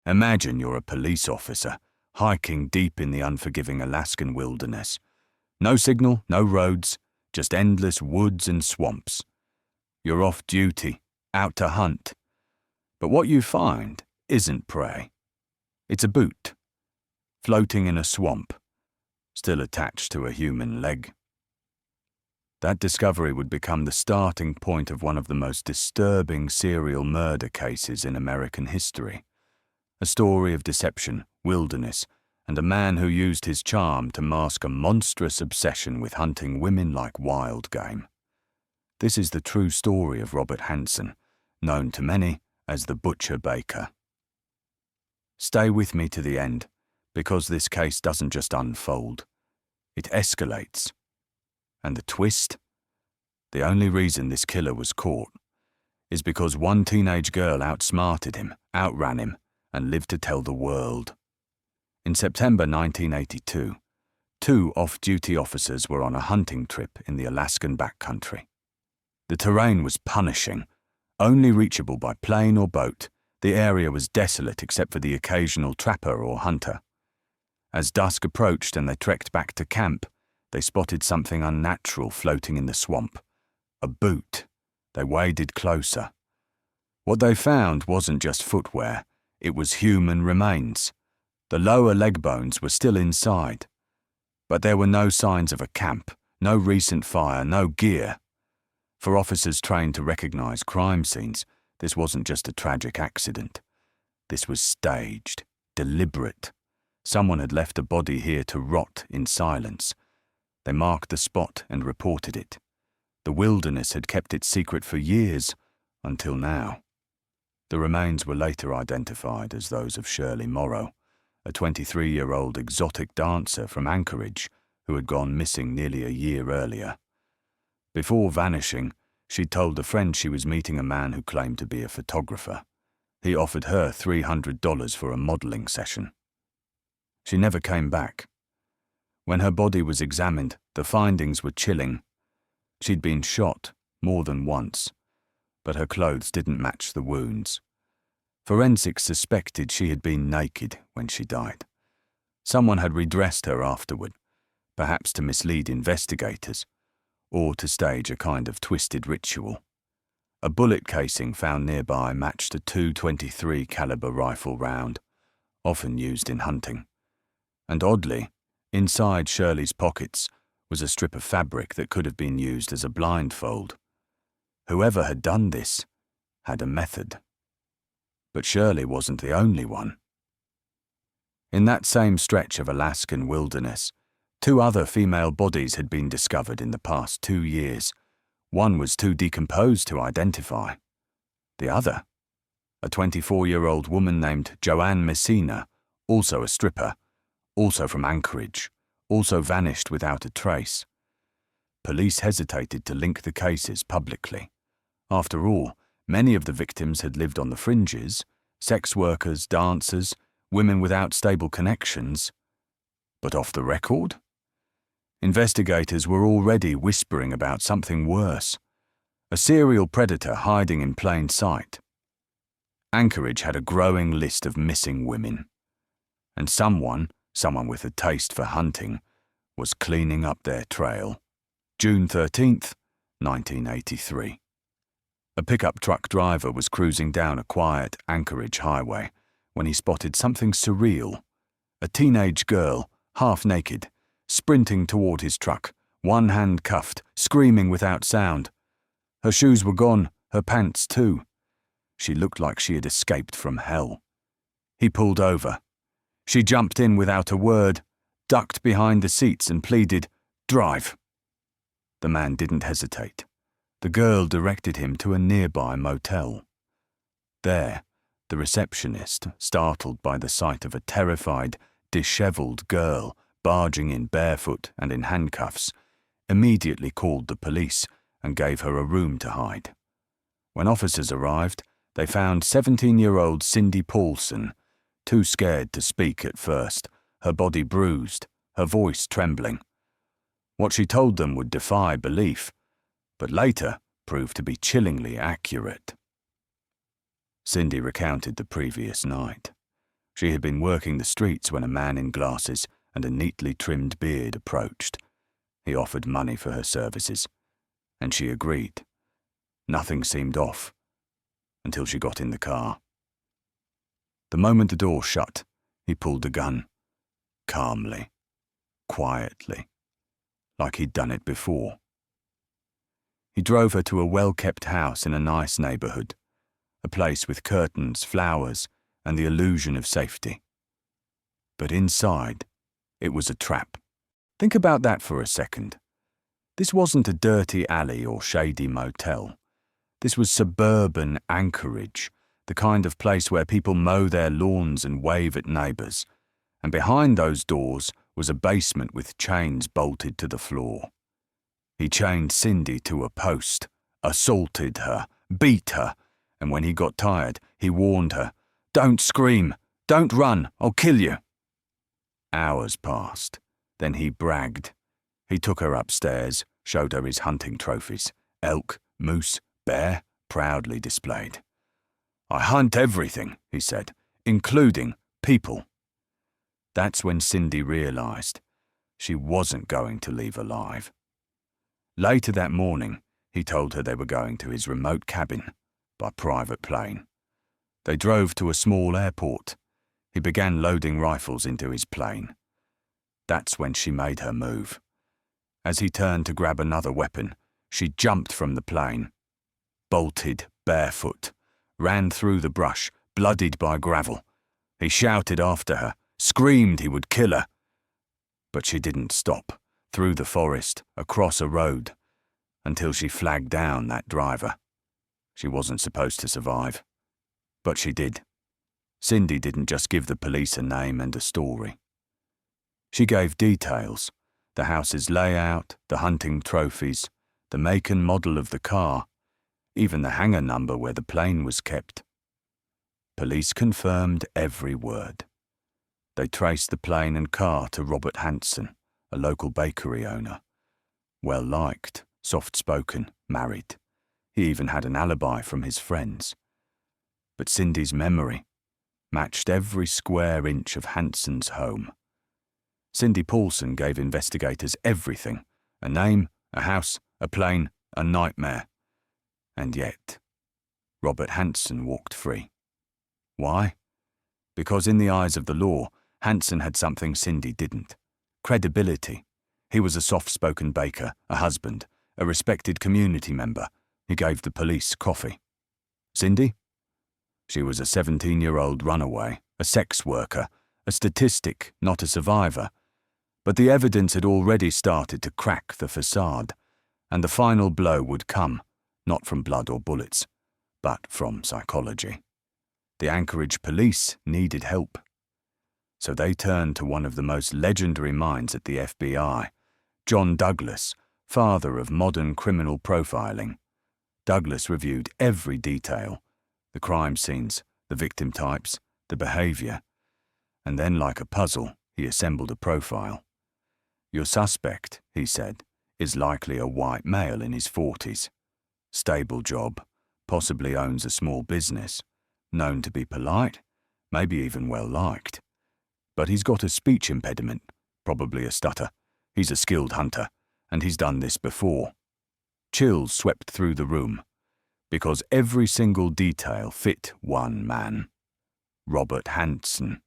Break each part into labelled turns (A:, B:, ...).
A: Imagine you're a police officer, hiking deep in the unforgiving Alaskan wilderness. No signal, no roads, just endless woods and swamps. You're off duty, out to hunt. But what you find isn't prey. It's a boot, floating in a swamp, still attached to a human leg. That discovery would become the starting point of one of the most disturbing serial murder cases in American history. A story of deception, wilderness, and a man who used his charm to mask a monstrous obsession with hunting women like wild game. This is the true story of Robert Hansen, known to many as the Butcher Baker. Stay with me to the end, because this case doesn't just unfold. It escalates. And the twist? The only reason this killer was caught is because one teenage girl outsmarted him, outran him, and lived to tell the world. In September 1982, 2 off-duty officers were on a hunting trip in the Alaskan backcountry. The terrain was punishing. Only reachable by plane or boat, the area was desolate except for the occasional trapper or hunter. As dusk approached and they trekked back to camp, they spotted something unnatural floating in the swamp. A boot. They waded closer. What they found wasn't just footwear, it was human remains. The lower leg bones were still inside. But there were no signs of a camp, no recent fire, no gear. For officers trained to recognize crime scenes, this wasn't just a tragic accident. This was staged, deliberate. Someone had left a body here to rot in silence. They marked the spot and reported it. The wilderness had kept it secret for years, until now. The remains were later identified as those of Shirley Morrow, a 23-year-old exotic dancer from Anchorage who had gone missing nearly a year earlier. Before vanishing, she told a friend she was meeting a man who claimed to be a photographer. He offered her $300 for a modeling session. She never came back. When her body was examined, the findings were chilling. She'd been shot more than once, but her clothes didn't match the wounds. Forensics suspected she had been naked when she died. Someone had redressed her afterward, perhaps to mislead investigators, or to stage a kind of twisted ritual. A bullet casing found nearby matched a .223 caliber rifle round, often used in hunting. And oddly, inside Shirley's pockets was a strip of fabric that could have been used as a blindfold. Whoever had done this had a method. But Shirley wasn't the only one. In that same stretch of Alaskan wilderness, 2 other female bodies had been discovered in the past 2 years. One was too decomposed to identify. The other, a 24-year-old woman named Joanne Messina, also a stripper, also from Anchorage, also vanished without a trace. Police hesitated to link the cases publicly. After all, many of the victims had lived on the fringes, sex workers, dancers, women without stable connections. But off the record? Investigators were already whispering about something worse. A serial predator hiding in plain sight. Anchorage had a growing list of missing women. And someone with a taste for hunting, was cleaning up their trail. June 13th, 1983. A pickup truck driver was cruising down a quiet Anchorage highway when he spotted something surreal. A teenage girl, half naked, sprinting toward his truck, one hand cuffed, screaming without sound. Her shoes were gone, her pants too. She looked like she had escaped from hell. He pulled over. She jumped in without a word, ducked behind the seats and pleaded, "Drive." The man didn't hesitate. The girl directed him to a nearby motel. There, the receptionist, startled by the sight of a terrified, disheveled girl barging in barefoot and in handcuffs, immediately called the police and gave her a room to hide. When officers arrived, they found 17-year-old Cindy Paulson, too scared to speak at first, her body bruised, her voice trembling. What she told them would defy belief, but later proved to be chillingly accurate. Cindy recounted the previous night. She had been working the streets when a man in glasses and a neatly trimmed beard approached. He offered money for her services, and she agreed. Nothing seemed off until she got in the car. The moment the door shut, he pulled a gun, calmly, quietly, like he'd done it before. He drove her to a well-kept house in a nice neighborhood, a place with curtains, flowers, and the illusion of safety. But inside, it was a trap. Think about that for a second. This wasn't a dirty alley or shady motel. This was suburban Anchorage, the kind of place where people mow their lawns and wave at neighbors. And behind those doors was a basement with chains bolted to the floor. He chained Cindy to a post, assaulted her, beat her, and when he got tired, he warned her, "Don't scream, don't run, I'll kill you." Hours passed. Then he bragged. He took her upstairs, showed her his hunting trophies, elk, moose, bear, proudly displayed. "I hunt everything," he said, "including people." That's when Cindy realized she wasn't going to leave alive. Later that morning, he told her they were going to his remote cabin by private plane. They drove to a small airport. He began loading rifles into his plane. That's when she made her move. As he turned to grab another weapon, she jumped from the plane, bolted barefoot, ran through the brush, bloodied by gravel. He shouted after her, screamed he would kill her. But she didn't stop, through the forest, across a road, until she flagged down that driver. She wasn't supposed to survive, but she did. Cindy didn't just give the police a name and a story. She gave details, the house's layout, the hunting trophies, the make and model of the car, even the hangar number where the plane was kept. Police confirmed every word. They traced the plane and car to Robert Hansen, a local bakery owner. Well-liked, soft-spoken, married. He even had an alibi from his friends. But Cindy's memory matched every square inch of Hansen's home. Cindy Paulson gave investigators everything: a name, a house, a plane, a nightmare. And yet, Robert Hansen walked free. Why? Because in the eyes of the law, Hansen had something Cindy didn't: credibility. He was a soft-spoken baker, a husband, a respected community member. He gave the police coffee. Cindy? She was a 17-year-old runaway, a sex worker, a statistic, not a survivor. But the evidence had already started to crack the facade, and the final blow would come, not from blood or bullets, but from psychology. The Anchorage police needed help. So they turned to one of the most legendary minds at the FBI, John Douglas, father of modern criminal profiling. Douglas reviewed every detail: the crime scenes, the victim types, the behavior, and then, like a puzzle, he assembled a profile. "Your suspect," he said, "is likely a white male in his 40s. Stable job, possibly owns a small business, known to be polite, maybe even well-liked. But he's got a speech impediment, probably a stutter. He's a skilled hunter, and he's done this before." Chills swept through the room, because every single detail fit one man: Robert Hansen.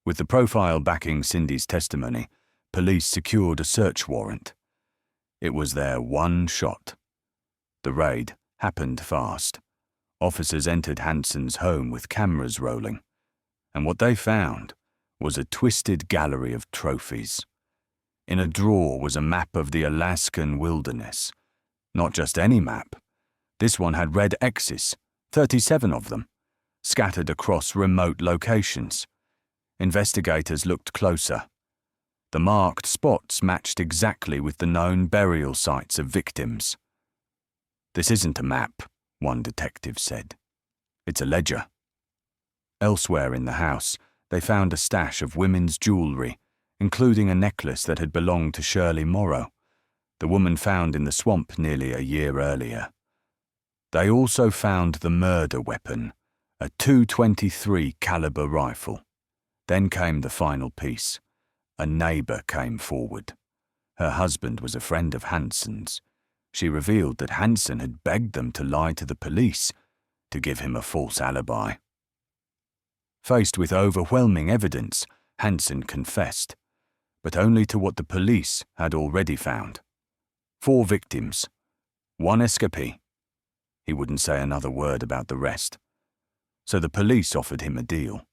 A: With the profile backing Cindy's testimony, police secured a search warrant. It was their one shot. The raid happened fast. Officers entered Hansen's home with cameras rolling, and what they found was a twisted gallery of trophies. In a drawer was a map of the Alaskan wilderness. Not just any map. This one had red X's, 37 of them, scattered across remote locations. Investigators looked closer. The marked spots matched exactly with the known burial sites of victims. "This isn't a map," one detective said. "It's a ledger." Elsewhere in the house, they found a stash of women's jewelry, including a necklace that had belonged to Shirley Morrow, the woman found in the swamp nearly a year earlier. They also found the murder weapon, a .223 caliber rifle. Then came the final piece. A neighbour came forward. Her husband was a friend of Hansen's. She revealed that Hansen had begged them to lie to the police to give him a false alibi. Faced with overwhelming evidence, Hansen confessed, but only to what the police had already found. 4 victims, 1 escapee. He wouldn't say another word about the rest. So the police offered him a deal.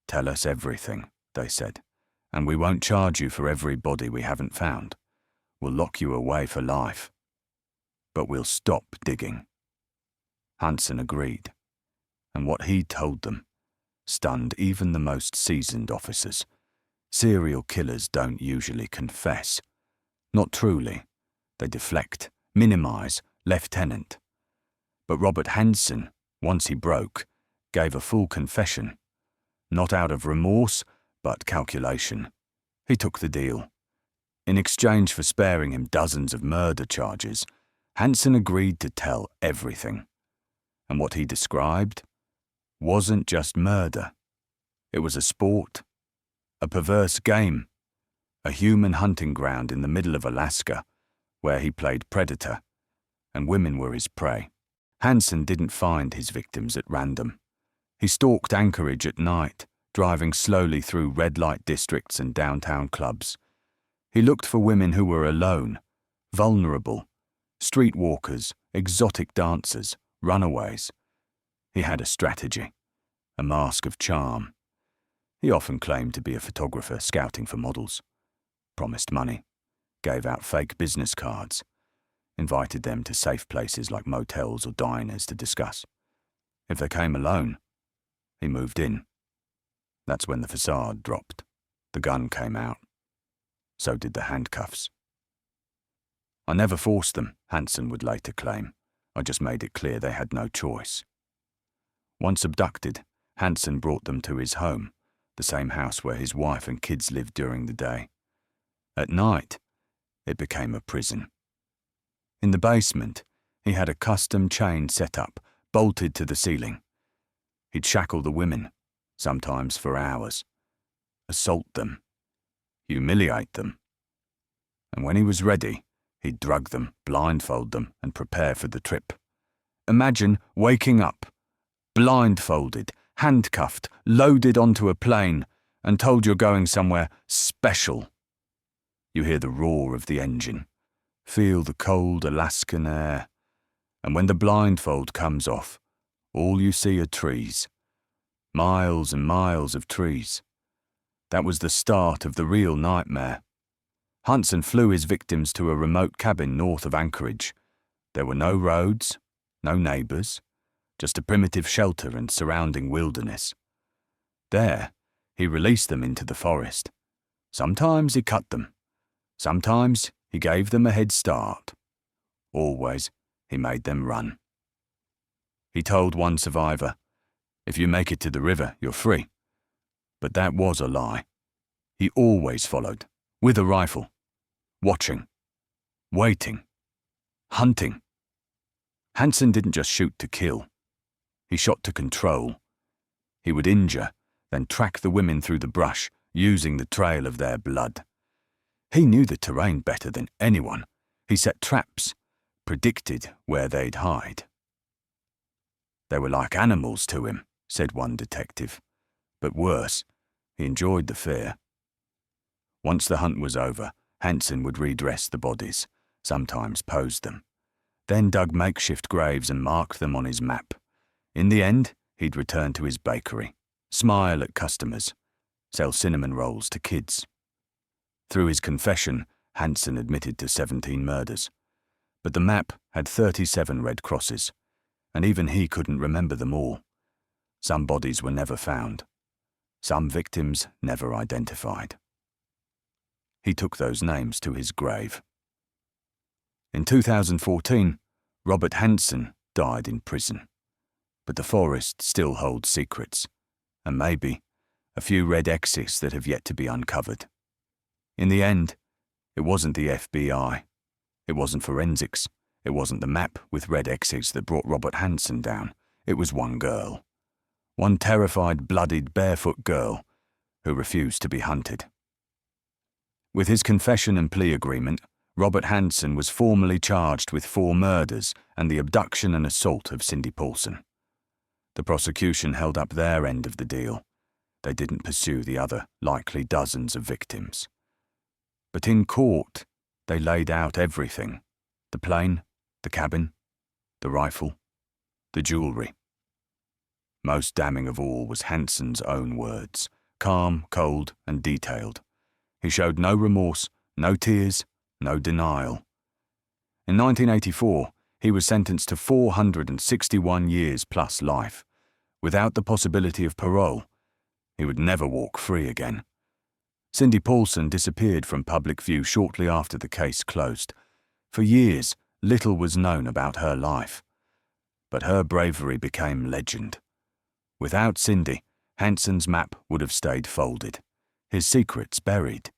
A: "Tell us everything," they said, "and we won't charge you for every body we haven't found. We'll lock you away for life. But we'll stop digging." Hansen agreed, and what he told them stunned even the most seasoned officers. Serial killers don't usually confess. Not truly. They deflect, minimize, lieutenant. But Robert Hansen, once he broke, gave a full confession. Not out of remorse, but calculation. He took the deal. In exchange for sparing him dozens of murder charges, Hansen agreed to tell everything. And what he described wasn't just murder. It was a sport, a perverse game, a human hunting ground in the middle of Alaska, where he played predator, and women were his prey. Hansen didn't find his victims at random. He stalked Anchorage at night, driving slowly through red light districts and downtown clubs. He looked for women who were alone, vulnerable, streetwalkers, exotic dancers, runaways. He had a strategy, a mask of charm. He often claimed to be a photographer scouting for models, promised money, gave out fake business cards, invited them to safe places like motels or diners to discuss. If they came alone, he moved in. That's when the facade dropped. The gun came out. So did the handcuffs. "I never forced them," Hansen would later claim. "I just made it clear they had no choice." Once abducted, Hansen brought them to his home, the same house where his wife and kids lived during the day. At night, it became a prison. In the basement, he had a custom chain set up, bolted to the ceiling. He'd shackle the women, sometimes for hours, assault them, humiliate them. And when he was ready, he'd drug them, blindfold them, and prepare for the trip. Imagine waking up, blindfolded, handcuffed, loaded onto a plane, and told you're going somewhere special. You hear the roar of the engine, feel the cold Alaskan air, and when the blindfold comes off, all you see are trees. Miles and miles of trees. That was the start of the real nightmare. Hansen flew his victims to a remote cabin north of Anchorage. There were no roads, no neighbors, just a primitive shelter and surrounding wilderness. There, he released them into the forest. Sometimes he cut them. Sometimes he gave them a head start. Always, he made them run. He told one survivor, "If you make it to the river, you're free." But that was a lie. He always followed, with a rifle, watching, waiting, hunting. Hansen didn't just shoot to kill. He shot to control. He would injure, then track the women through the brush, using the trail of their blood. He knew the terrain better than anyone. He set traps, predicted where they'd hide. They were like animals to him, said one detective. But worse, he enjoyed the fear. Once the hunt was over, Hansen would redress the bodies, sometimes posed them, then dug makeshift graves and marked them on his map. In the end, he'd return to his bakery, smile at customers, sell cinnamon rolls to kids. Through his confession, Hansen admitted to 17 murders, but the map had 37 red crosses, and even he couldn't remember them all. Some bodies were never found, some victims never identified. He took those names to his grave. In 2014, Robert Hansen died in prison, but the forest still holds secrets, and maybe a few red X's that have yet to be uncovered. In the end, it wasn't the FBI, it wasn't forensics, it wasn't the map with red X's that brought Robert Hansen down. It was one girl. One terrified, bloodied, barefoot girl who refused to be hunted. With his confession and plea agreement, Robert Hansen was formally charged with 4 murders and the abduction and assault of Cindy Paulson. The prosecution held up their end of the deal. They didn't pursue the other likely dozens of victims. But in court, they laid out everything: the plane, the cabin, the rifle, the jewellery. Most damning of all was Hansen's own words, calm, cold, and detailed. He showed no remorse, no tears, no denial. In 1984, he was sentenced to 461 years plus life. Without the possibility of parole, he would never walk free again. Cindy Paulson disappeared from public view shortly after the case closed. For years, little was known about her life. But her bravery became legend. Without Cindy, Hansen's map would have stayed folded, his secrets buried,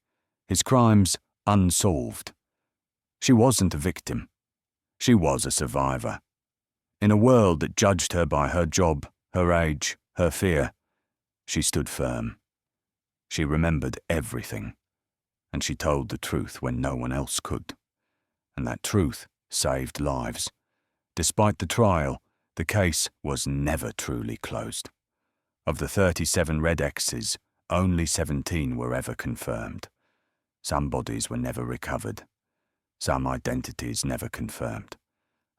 A: his crimes unsolved. She wasn't a victim. She was a survivor. In a world that judged her by her job, her age, her fear, she stood firm. She remembered everything, and she told the truth when no one else could. And that truth saved lives. Despite the trial, the case was never truly closed. Of the 37 red X's, only 17 were ever confirmed. Some bodies were never recovered. Some identities never confirmed.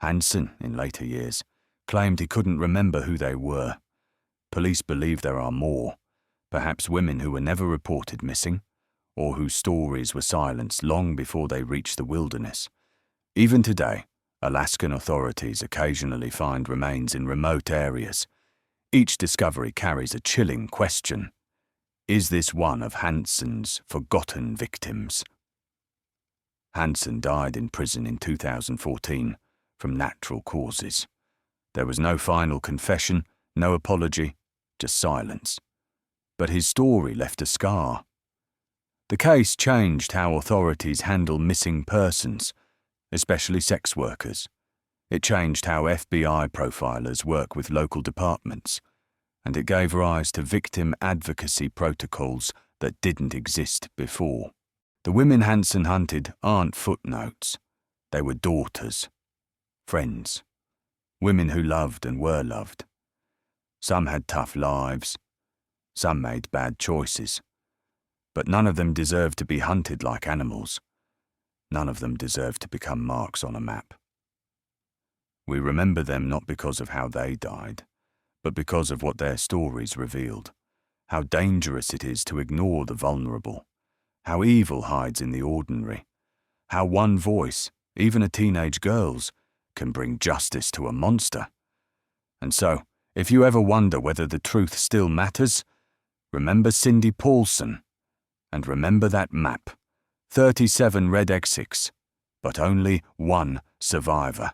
A: Hansen, in later years, claimed he couldn't remember who they were. Police believe there are more, perhaps women who were never reported missing, or whose stories were silenced long before they reached the wilderness. Even today, Alaskan authorities occasionally find remains in remote areas. Each discovery carries a chilling question. Is this one of Hansen's forgotten victims? Hansen died in prison in 2014 from natural causes. There was no final confession, no apology, just silence. But his story left a scar. The case changed how authorities handle missing persons, especially sex workers. It changed how FBI profilers work with local departments, and it gave rise to victim advocacy protocols that didn't exist before. The women Hansen hunted aren't footnotes. They were daughters, friends, women who loved and were loved. Some had tough lives. Some made bad choices. But none of them deserved to be hunted like animals. None of them deserved to become marks on a map. We remember them not because of how they died, but because of what their stories revealed. How dangerous it is to ignore the vulnerable. How evil hides in the ordinary. How one voice, even a teenage girl's, can bring justice to a monster. And so, if you ever wonder whether the truth still matters, remember Cindy Paulson, and remember that map. 37 red X6, but only one survivor.